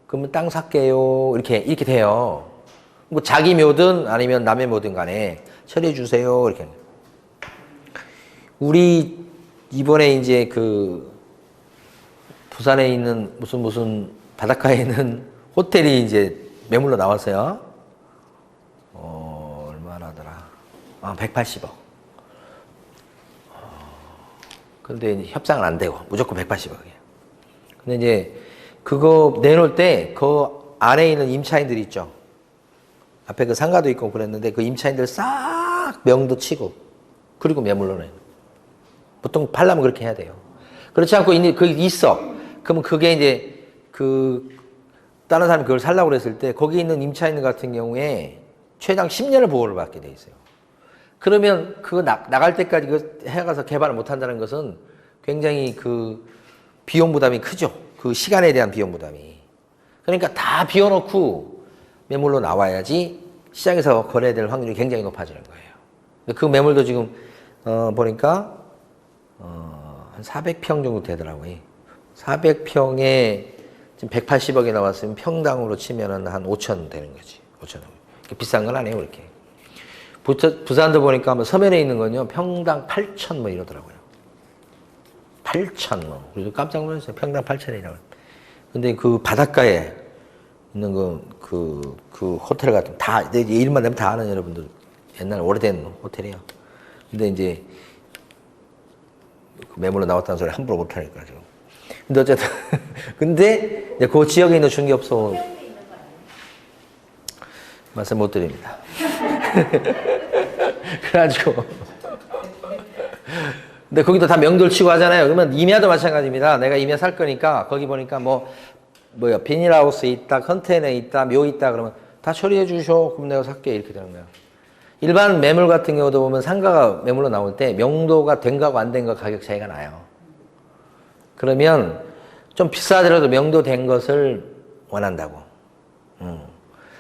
그러면 땅 살게요. 이렇게 돼요. 뭐 자기 묘든 아니면 남의 묘든 간에 처리해 주세요. 이렇게. 우리 이번에 이제 부산에 있는 무슨 바닷가에 있는 호텔이 이제 매물로 나왔어요. 얼마나더라? 180억. 근데 이제 협상은 안 되고 무조건 180억이에요. 근데 이제 그거 내놓을 때 그 안에 있는 임차인들이 있죠. 앞에 그 상가도 있고 그랬는데 그 임차인들 싹 명도 치고 그리고 매물로 내요. 보통 팔려면 그렇게 해야 돼요. 그렇지 않고 그게 있어. 그러면 그게 이제 다른 사람이 그걸 살려고 그랬을 때 거기 있는 임차인 같은 경우에 최장 10년을 보호를 받게 돼 있어요. 그러면 그거 나갈 때까지 그 해가서 개발을 못 한다는 것은 굉장히 비용 부담이 크죠. 그 시간에 대한 비용 부담이. 그러니까 다 비워놓고 매물로 나와야지 시장에서 거래될 확률이 굉장히 높아지는 거예요. 그 매물도 지금 보니까 한 400평 정도 되더라고요. 400평에 지금 180억이 나왔으면 평당으로 치면은 한 5천 되는 거지. 5천 원. 비싼 건 아니에요, 그렇게. 부산도 보니까 뭐 서면에 있는 건요, 평당 8천 뭐 이러더라고요. 8천 뭐. 그래서 깜짝 놀랐어요. 평당 8천이라고. 근데 그 바닷가에 있는 그 호텔 같은, 내 이름만 되면 다 아는 여러분들. 옛날 오래된 호텔이에요. 근데 이제 매물로 나왔다는 소리 함부로 못하니까 지금. 근데 어쨌든 근데 이제 그 지역에 있는 중개업소 말씀 못 드립니다. 그래가지고 근데 거기도 다 명도를 치고 하잖아요. 그러면 임야도 마찬가지입니다. 내가 임야 살 거니까 거기 보니까 비닐하우스 있다, 컨테이너 있다, 묘 있다 그러면 다 처리해 주셔. 그럼 내가 살게 이렇게 되는 거야. 일반 매물 같은 경우도 보면 상가가 매물로 나올 때 명도가 된 거하고 안 된 거 가격 차이가 나요. 그러면 좀 비싸더라도 명도 된 것을 원한다고.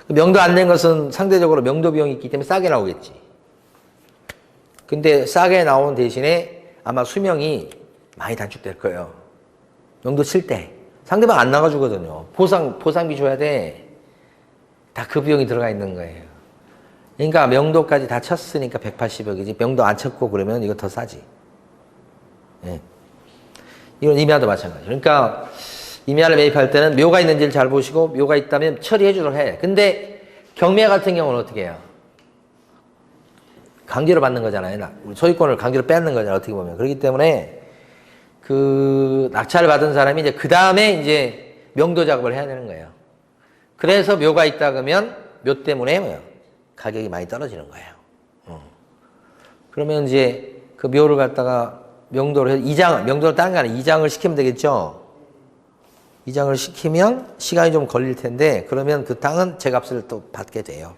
명도 안 된 것은 상대적으로 명도 비용이 있기 때문에 싸게 나오겠지. 근데 싸게 나온 대신에 아마 수명이 많이 단축될 거예요. 명도 칠 때. 상대방 안 나가주거든요. 보상비 줘야 돼. 다 그 비용이 들어가 있는 거예요. 그러니까 명도까지 다 쳤으니까 180억이지. 명도 안 쳤고 그러면 이거 더 싸지. 예. 이건 임야도 마찬가지. 그러니까 임야를 매입할 때는 묘가 있는지를 잘 보시고 묘가 있다면 처리해 주도록 해. 근데 경매 같은 경우는 어떻게 해요? 강제로 받는 거잖아요. 소유권을 강제로 뺏는 거잖아요. 어떻게 보면. 그렇기 때문에 그 낙찰을 받은 사람이 이제 그 다음에 이제 명도 작업을 해야 되는 거예요. 그래서 묘가 있다 그러면 묘 때문에 뭐요? 가격이 많이 떨어지는 거예요. 그러면 이제 그 묘를 갖다가 명도를 해서 명도를 다른 게 아니라 이장을 시키면 되겠죠. 이장을 시키면 시간이 좀 걸릴 텐데 그러면 그 땅은 제값을 또 받게 돼요.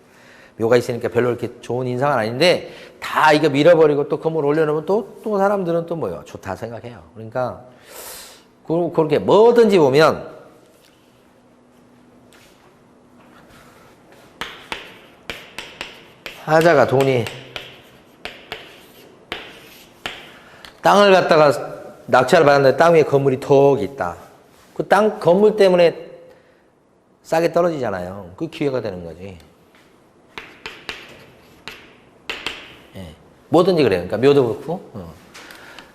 묘가 있으니까 별로 이렇게 좋은 인상은 아닌데 다 이거 밀어버리고 또 건물 올려놓으면 또 사람들은 또 뭐요? 좋다 생각해요. 그러니까 그렇게 뭐든지 보면 하자가 돈이 땅을 갖다가 낙찰을 받았는데 땅 위에 건물이 턱 있다. 그 땅 건물 때문에 싸게 떨어지잖아요. 그 기회가 되는 거지. 예. 뭐든지 그래요. 그러니까 묘도 그렇고.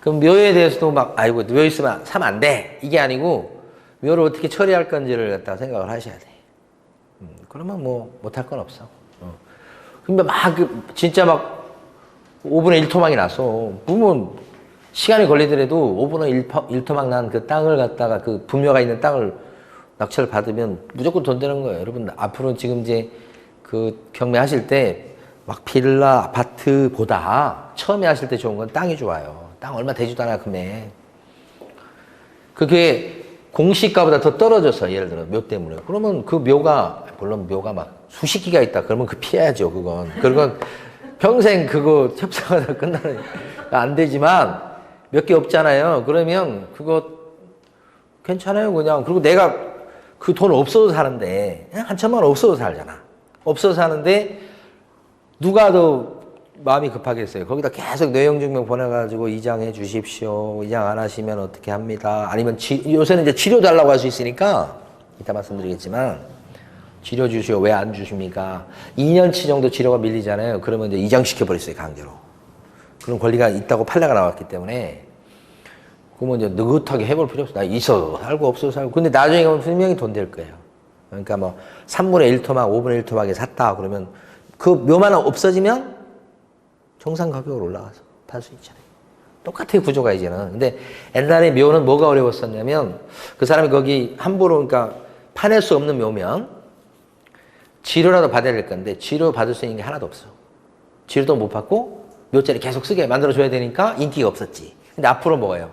그럼 묘에 대해서도 막 아이고 묘 있으면 사면 안 돼. 이게 아니고 묘를 어떻게 처리할 건지를 갖다가 생각을 하셔야 돼. 그러면 뭐 못할 건 없어. 근데 막 진짜 막 5분의 1토막이 났어. 보면 시간이 걸리더라도 5분의 1토막 난 그 땅을 갖다가 그 분묘가 있는 땅을 낙찰을 받으면 무조건 돈 되는 거예요. 여러분 앞으로 지금 이제 그 경매하실 때 막 빌라 아파트보다 처음에 하실 때 좋은 건 땅이 좋아요. 땅 얼마 되지도 않아 금액. 그게 공시가보다 더 떨어져서 예를 들어 묘 때문에 그러면 그 묘가 물론 묘가 막 수십 기가 있다 그러면 그 피해야죠. 그건 평생 그거 협상하다 끝나는 안 되지만 몇 개 없잖아요. 그러면 그거 괜찮아요. 그냥 그리고 내가 그 돈 없어도 사는데 한 천만 원 없어도 살잖아. 없어도 사는데 누가 더 마음이 급하겠어요. 거기다 계속 내용증명 보내가지고 이장해 주십시오. 이장 안 하시면 어떻게 합니다. 아니면 요새는 이제 치료 달라고 할 수 있으니까 이따 말씀드리겠지만 치료 주시오. 왜 안 주십니까? 2년치 정도 치료가 밀리잖아요. 그러면 이제 이장시켜버렸어요. 강제로. 그런 권리가 있다고 판례가 나왔기 때문에 그러면 이제 느긋하게 해볼 필요 없어. 나 있어도 살고 없어도 살고. 근데 나중에 가면 분명히 돈 될 거예요. 그러니까 뭐 3분의 1토막, 5분의 1토막에 샀다 그러면 그 묘만 없어지면 정상 가격으로 올라가서 팔 수 있잖아요. 똑같아요, 구조가 이제는. 근데 옛날에 묘는 뭐가 어려웠었냐면 그 사람이 거기 함부로 그러니까 파낼 수 없는 묘면 지료라도 받아야 될 건데 지료 받을 수 있는 게 하나도 없어. 지료도 못 받고 묘자리 계속 쓰게 만들어줘야 되니까 인기가 없었지. 근데 앞으로 뭐예요?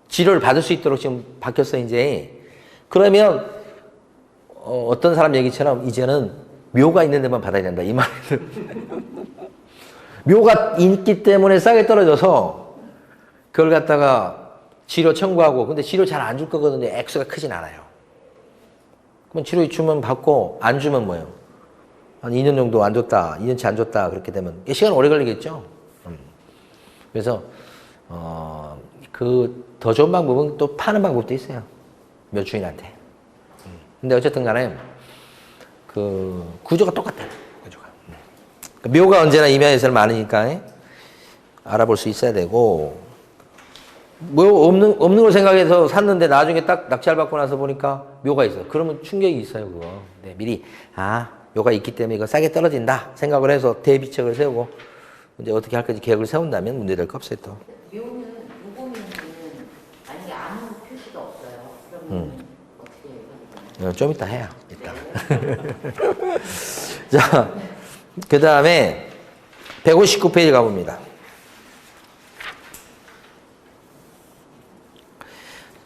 지료를 받을 수 있도록 지금 바뀌었어, 이제. 그러면 어떤 사람 얘기처럼 이제는 묘가 있는 데만 받아야 된다. 이 말은. 묘가 있기 때문에 싸게 떨어져서 그걸 갖다가 지료 청구하고 근데 지료 잘 안 줄 거거든요. 액수가 크진 않아요. 그럼 지료 주면 받고 안 주면 뭐예요? 한 2년 정도 안 줬다. 2년치 안 줬다. 그렇게 되면 시간 오래 걸리겠죠. 그래서 그 더 좋은 방법은 또 파는 방법도 있어요. 묘 주인한테. 근데 어쨌든 간에 그 구조가 똑같아요. 구조가. 묘가 언제나 임야에서는 많으니까 알아볼 수 있어야 되고 뭐 없는 걸 생각해서 샀는데 나중에 딱 낙찰 받고 나서 보니까 묘가 있어. 그러면 충격이 있어요, 그거. 네, 미리 묘가 있기 때문에 이거 싸게 떨어진다 생각을 해서 대비책을 세우고 이제 어떻게 할 건지 계획을 세운다면 문제될 거 없어요, 또. 묘는 무공인은 만약에 아무 표시가 없어요. 그러면 어떻게 해야 되나요? 좀 이따 해요. 이따. 자, 그 다음에 159페이지 가봅니다.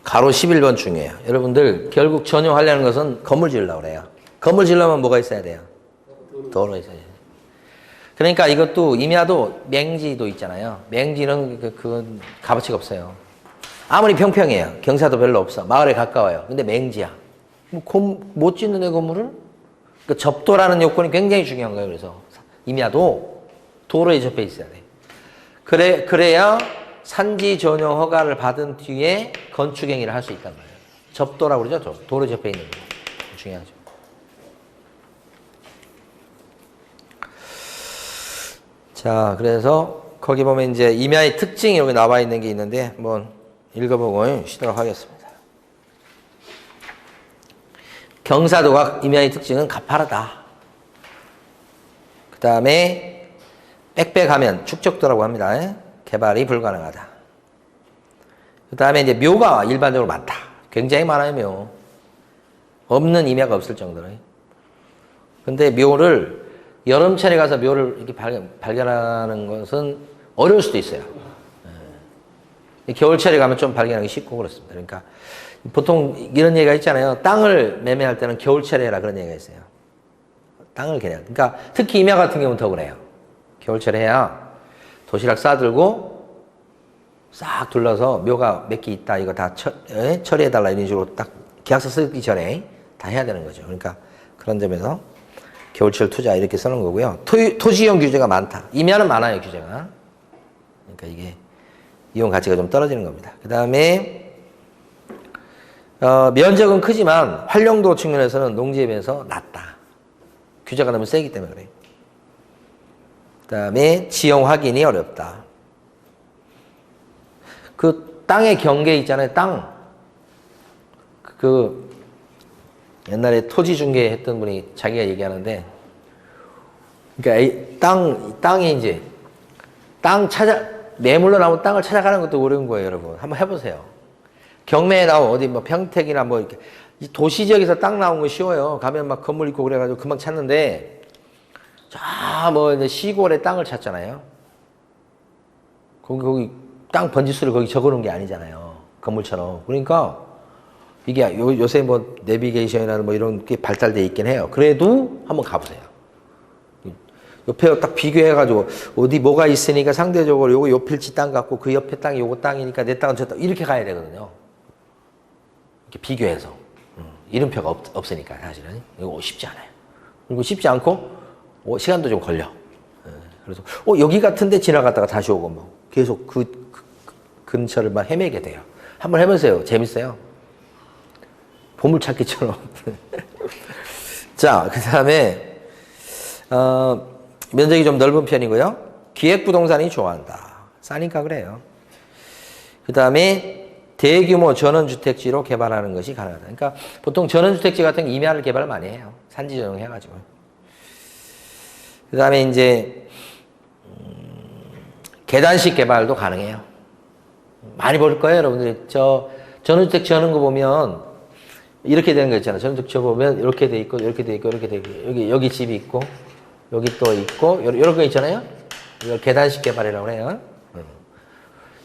가로 11번 중이에요. 여러분들 결국 전용하려는 것은 건물 지으려고 그래요. 건물 지으려면 뭐가 있어야 돼요? 도로가 있어야 돼요. 그러니까 이것도 임야도 맹지도 있잖아요. 맹지는 그건 값어치가 없어요. 아무리 평평해요. 경사도 별로 없어. 마을에 가까워요. 근데 맹지야. 못 짓는 애 건물을? 그 접도라는 요건이 굉장히 중요한 거예요. 그래서 임야도 도로에 접해 있어야 돼. 그래야 산지 전용 허가를 받은 뒤에 건축 행위를 할 수 있단 말이에요. 접도라고 그러죠. 도로 옆에 있는 거. 중요하죠. 자, 그래서 거기 보면 이제 임야의 특징이 여기 나와 있는 게 있는데 한번 읽어보고 쉬도록 하겠습니다. 경사도가 임야의 특징은 가파르다. 그 다음에 빽빽하면 축적도라고 합니다. 개발이 불가능하다. 그 다음에 이제 묘가 일반적으로 많다. 굉장히 많아요, 묘. 없는 임야가 없을 정도로. 근데 묘를 여름철에 가서 묘를 이렇게 발견하는 것은 어려울 수도 있어요. 겨울철에 가면 좀 발견하기 쉽고 그렇습니다. 그러니까 보통 이런 얘기가 있잖아요. 땅을 매매할 때는 겨울철에 해라 그런 얘기가 있어요. 땅을 개량. 그러니까 특히 임야 같은 경우는 더 그래요. 겨울철에 해야 도시락 싸들고 싹 둘러서 묘가 몇 개 있다. 이거 다 처리해달라 이런 식으로 딱 계약서 쓰기 전에 다 해야 되는 거죠. 그러니까 그런 점에서 겨울철 투자 이렇게 쓰는 거고요. 토지이용 규제가 많다. 임야는 많아요, 규제가. 그러니까 이게 이용 가치가 좀 떨어지는 겁니다. 그 다음에 면적은 크지만 활용도 측면에서는 농지에 비해서 낮다. 규제가 너무 세기 때문에 그래요. 그 다음에 지형 확인이 어렵다. 그 땅의 경계 있잖아요. 땅. 그 옛날에 토지 중개 했던 분이 자기가 얘기하는데, 그러니까 땅이 이제 매물로 나온 땅을 찾아가는 것도 어려운 거예요, 여러분. 한번 해보세요. 경매에 나온 어디 뭐 평택이나 뭐 이렇게 도시 지역에서 땅 나온 거 쉬워요. 가면 막 건물 있고 그래가지고 금방 찾는데, 뭐 이제 시골에 땅을 찾잖아요. 거기 땅 번지수를 거기 적어놓은 게 아니잖아요. 건물처럼. 그러니까 이게 요새 뭐 내비게이션이나 뭐 이런 게 발달돼 있긴 해요. 그래도 한번 가보세요. 옆에 딱 비교해가지고 어디 뭐가 있으니까 상대적으로 요거 요 필지 땅 같고 그 옆에 땅이 요거 땅이니까 내 땅은 저 땅 이렇게 가야 되거든요. 이렇게 비교해서 이름표가 없으니까 사실은 이거 쉽지 않아요. 그리고 쉽지 않고 시간도 좀 걸려. 그래서 여기 같은데 지나갔다가 다시 오고 뭐 계속 그 근처를 막 헤매게 돼요. 한번 해보세요. 재밌어요. 보물찾기처럼. 자, 그 다음에 면적이 좀 넓은 편이고요. 기획부동산이 좋아한다. 싸니까 그래요. 그 다음에 대규모 전원주택지로 개발하는 것이 가능하다. 그러니까 보통 전원주택지 같은 임야를 개발을 많이 해요. 산지 전용해가지고. 그 다음에 이제 계단식 개발도 가능해요. 많이 볼 거예요, 여러분들이. 전원주택 지어놓은 거 보면 이렇게 되는 거 있잖아요. 전원주택 지어보면 이렇게 돼 있고, 이렇게 돼 있고, 이렇게 돼 있고, 여기 집이 있고, 여기 또 있고, 이런 거 있잖아요. 이걸 계단식 개발이라고 해요.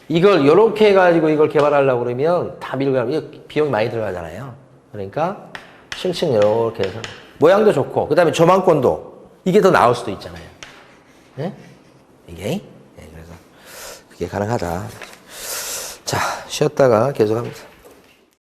이걸 이렇게 해가지고 이걸 개발하려고 그러면 다 밀고 비용이 많이 들어가잖아요. 그러니까 층층 이렇게 해서 모양도 좋고, 그 다음에 조망권도 이게 더 나을 수도 있잖아요. 네? 이게 그래서 그게 가능하다. 자, 쉬었다가 계속합니다.